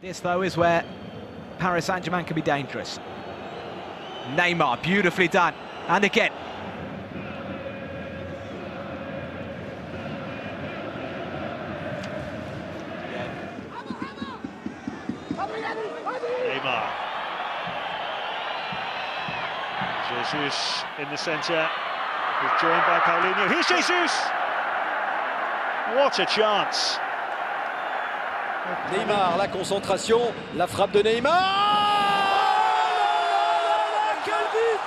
This, though, is where Paris Saint-Germain can be dangerous. Neymar, beautifully done. And again. Neymar. Jesus in the centre. He's joined by Paulinho. Here's Jesus! What a chance! Neymar, la concentration, la frappe de Neymar. Quel but!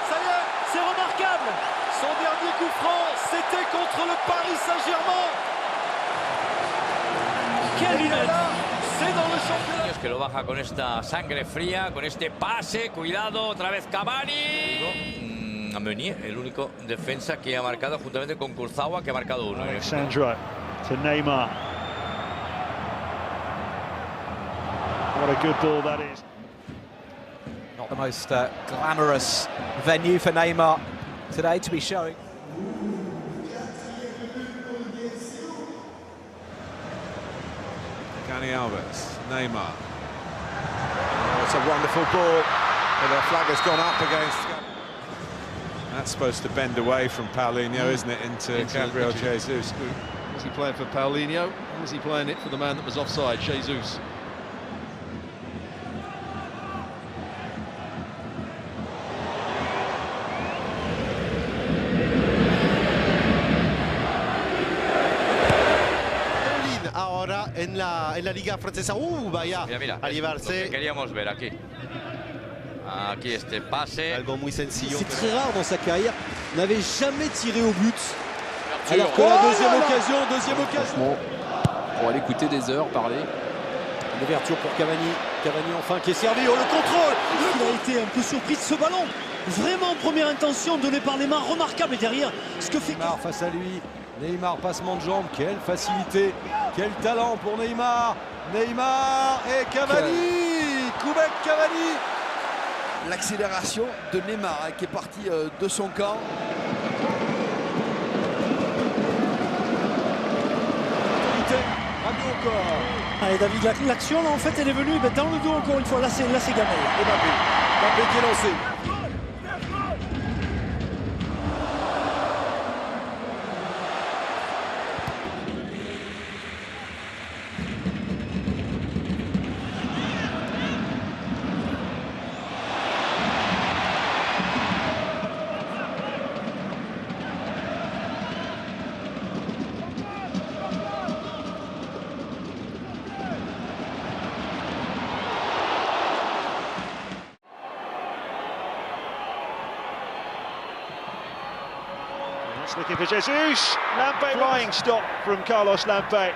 Ça y est, c'est remarquable. Son dernier coup franc, c'était contre le Paris Saint-Germain. Quel but! C'est dans le championnat. Que lo baja con esta sangre fría, con este pase, cuidado, otra vez Cavani. Meunier, el único defensa que ha marcado juntamente con Kurzawa, que ha marcado uno. Alexandro to Neymar. What a good ball that is. Not the most glamorous venue for Neymar today to be showing. Dani Alves, Neymar. Oh, it's a wonderful ball, but the flag has gone up against. That's supposed to bend away from Paulinho, isn't it, into Gabriel Jesus? Was he playing for Paulinho, or was he playing it for the man that was offside, Jesus? Ahora en la Liga Francesa. Vaya mira, a llevarse. Lo que queríamos ver aquí. Aquí este pase. Algo muy sencillo. C'est très rare dans sa carrière. N'avait jamais tiré au but. Alors que la deuxième occasion. Pour aller écouter des heures parler. L'ouverture pour Cavani. Cavani enfin qui est servi. Oh, le contrôle. Il a été un peu surpris de ce ballon. Vraiment première intention donnée par Neymar. Remarquable. Et derrière, ce que fait Neymar face à lui. Neymar, passement de jambe, quelle facilité, quel talent pour Neymar. Neymar et Cavani, Koubek Cavani. L'accélération de Neymar qui est parti de son camp. Allez David, l'action là en fait elle est venue dans le dos encore une fois. Là c'est gagné. Et Mbappé qui est lancé. Looking for Jesus. Lampe flying stop from Carlos Lampe,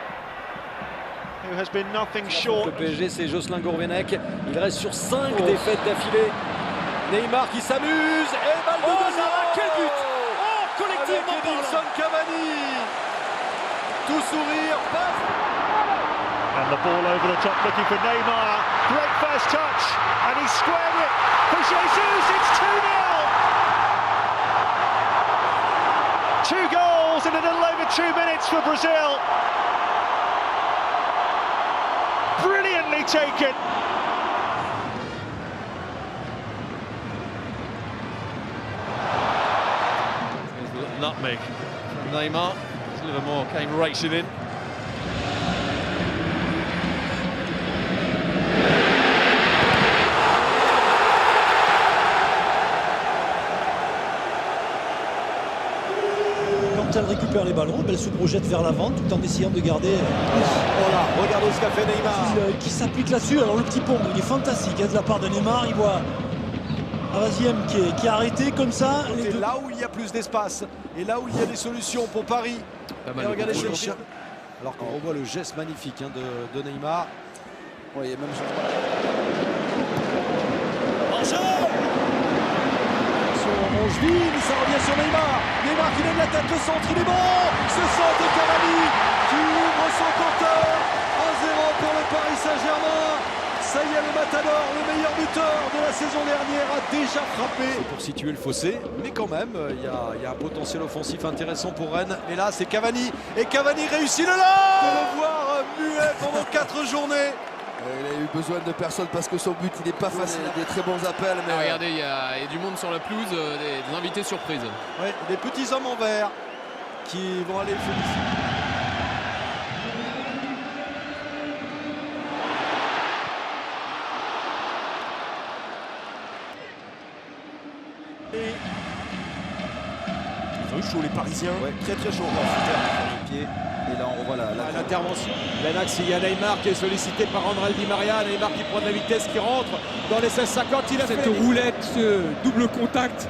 who has been nothing short. Le PSG, c'est Jocelyn Gourvenec. Il reste sur 5 défaites d'affilée. Neymar qui s'amuse. Et balle de Neymar. Quel but! Collectivement Edinson Cavani. Tout sourire. And the ball over the top looking for Neymar. Great first touch. And he squared it for Jesus. It's 2-0. 2 goals in a little over 2 minutes for Brazil. Brilliantly taken. Nutmeg from Neymar. Livermore came racing in. Quand elle récupère les ballons, elle se projette vers l'avant tout en essayant de garder. Voilà, regardez ce qu'a fait Neymar. Qui s'applique là-dessus. Alors le petit pont, il est fantastique de la part de Neymar. Il voit Avaziem qui est arrêté comme ça. C'est là où il y a plus d'espace et là où il y a des solutions pour Paris. Et regardez chez alors qu'on revoit le geste magnifique de Neymar. Oui, même Angeville, ça revient sur Neymar. Neymar qui donne la tête, le centre, il est bon. Ce centre de Cavani qui ouvre son compteur. 1-0 pour le Paris Saint-Germain. Ça y est, le Matador, le meilleur buteur de la saison dernière, a déjà frappé. C'est pour situer le fossé, mais quand même, il y a un potentiel offensif intéressant pour Rennes. Et là, c'est Cavani. Et Cavani réussit le là. De le voir muet pendant 4 journées. Il a eu besoin de personne parce que son but il n'est pas facile. Des très bons appels. Mais regardez, il y a du monde sur la pelouse, des invités surprises. Ouais, des petits hommes en vert qui vont aller le féliciter. Ils ont eu chaud les Parisiens. Ouais, très très chaud. Sur les pieds. Et là on revoit l'intervention. L'Ajax, il y a Neymar qui est sollicité par André Di Maria. Neymar qui prend de la vitesse, qui rentre dans les 16-50. Il a cette fait roulette, ce double contact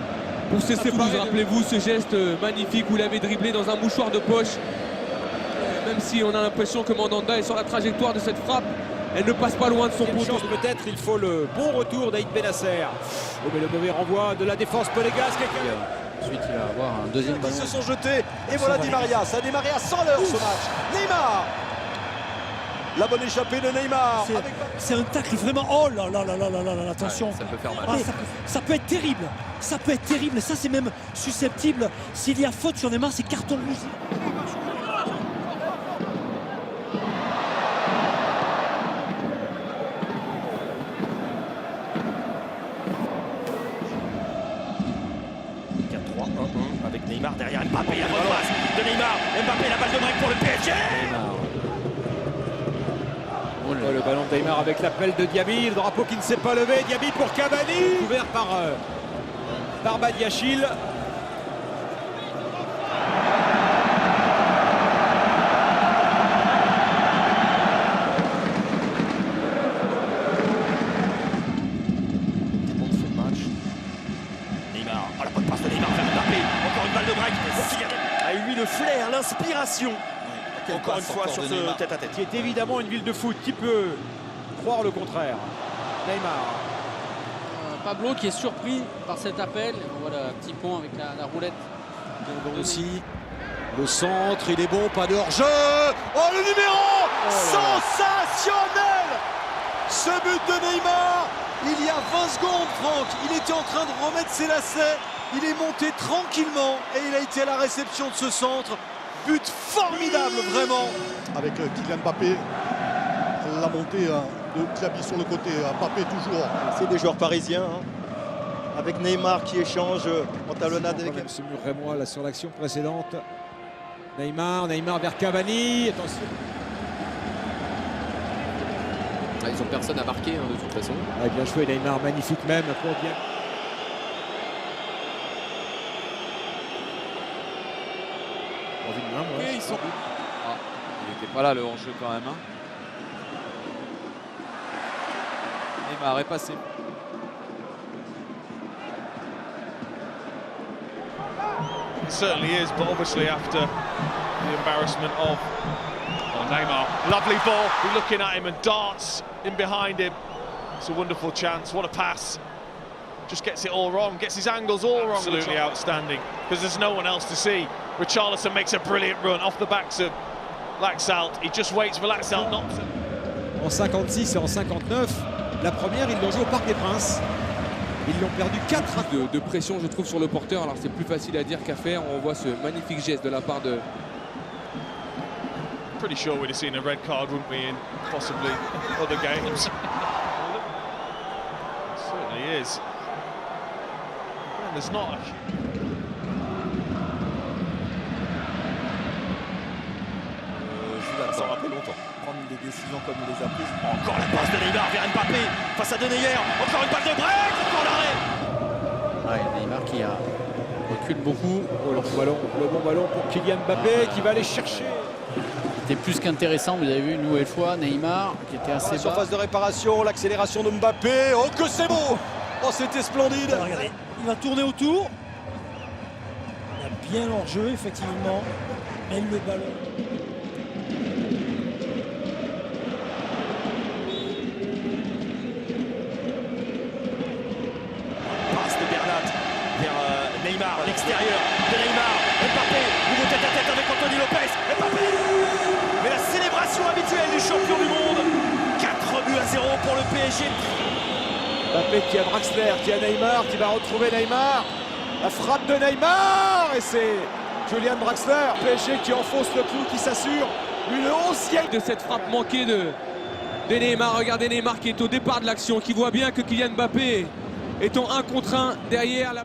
pour se séparer. Rappelez-vous ce geste magnifique où il avait dribblé dans un mouchoir de poche. Même si on a l'impression que Mandanda est sur la trajectoire de cette frappe, elle ne passe pas loin de son poteau. Peut-être il faut le bon retour d'Aïd Benasser. Oh, mais le mauvais renvoi de la défense monégasque. Ensuite, il va avoir un deuxième ballon. Ils se sont jetés et voilà Di Maria. Ça a démarré à 100 l'heure ce match. Neymar. La bonne échappée de Neymar. C'est un tacle vraiment. Oh là là là là là là là, attention. Ouais, ça peut faire mal. Ah, ça peut être terrible. Ça peut être terrible. Ça c'est même susceptible. S'il y a faute sur Neymar, c'est carton rouge. Avec Neymar derrière Mbappé, la bonne passe de Neymar. Mbappé, la balle de break pour le PSG. Oh, le ballon de Neymar avec l'appel de Diaby, le drapeau qui ne s'est pas levé. Diaby pour Cavani, couvert par Badiachil. Neymar, oh la bonne passe de Neymar vers Mbappé. Encore une balle de break pour Kylian. A eu lui le flair, l'inspiration. Encore une fois sur ce tête-à-tête. Qui est évidemment une ville de foot. Qui peut croire le contraire? Neymar. Pablo qui est surpris par cet appel. Voilà, petit pont avec la roulette. Aussi, le centre, il est bon, pas de hors-jeu. Oh, le numéro sensationnel. Ce but de Neymar, il y a 20 secondes, Franck, il était en train de remettre ses lacets. Il est monté tranquillement et il a été à la réception de ce centre. But formidable, vraiment. Avec Kylian Mbappé, la montée de Diaby sur le côté. Mbappé toujours. C'est des joueurs parisiens. Avec Neymar qui échange en talonnade avec ce mur rémois là sur l'action précédente. Neymar vers Cavani. Attention. Ils ont personne à marquer de toute façon. Bien joué Neymar, magnifique même pour bien. Et ils sont... il n'était pas là le hors-jeu quand même. Neymar est passé. It certainly is, but obviously after the embarrassment of Neymar. Lovely ball, we're looking at him and darts in behind him. It's a wonderful chance, what a pass. Just gets it all wrong, gets his angles all wrong. Absolutely outstanding, because there's no one else to see. Richarlison makes a brilliant run off the backs of Laxalt. He just waits for Laxalt not to... En 56 et en 59, la première, ils l'ont joué au Parc des Princes. Ils l'ont perdu 4 de pression, je trouve, sur le porteur. Alors c'est plus facile à dire qu'à faire. On voit ce magnifique geste de la part de... Pretty sure we'd have seen a red card, wouldn't we, in possibly other games. It certainly is. And there's not a... Ça aura pris longtemps. Prendre des décisions comme il les a prises. Encore la passe de Neymar vers Mbappé face à Denayer. Encore une balle de break, encore l'arrêt. Neymar qui recule beaucoup. Oh, le bon ballon pour Kylian Mbappé qui va aller chercher. C'était plus qu'intéressant, vous avez vu une nouvelle fois Neymar qui était assez bas. Surface de réparation, l'accélération de Mbappé. Oh que c'est beau. Oh c'était splendide. Alors, regardez, il va tourner autour. Il a bien l'enjeu effectivement. Mais le ballon. Neymar, l'extérieur de Neymar, Mbappé, nouveau tête-à-tête avec Anthony Lopez, Mbappé. Mais la célébration habituelle du champion du monde. 4-0 pour le PSG. Mbappé qui a Draxler, qui a Neymar, qui va retrouver Neymar. La frappe de Neymar et c'est Julian Draxler. PSG qui enfonce le clou, qui s'assure une 11e de cette frappe manquée de de Neymar. Regardez Neymar qui est au départ de l'action, qui voit bien que Kylian Mbappé est en 1 contre 1 derrière la...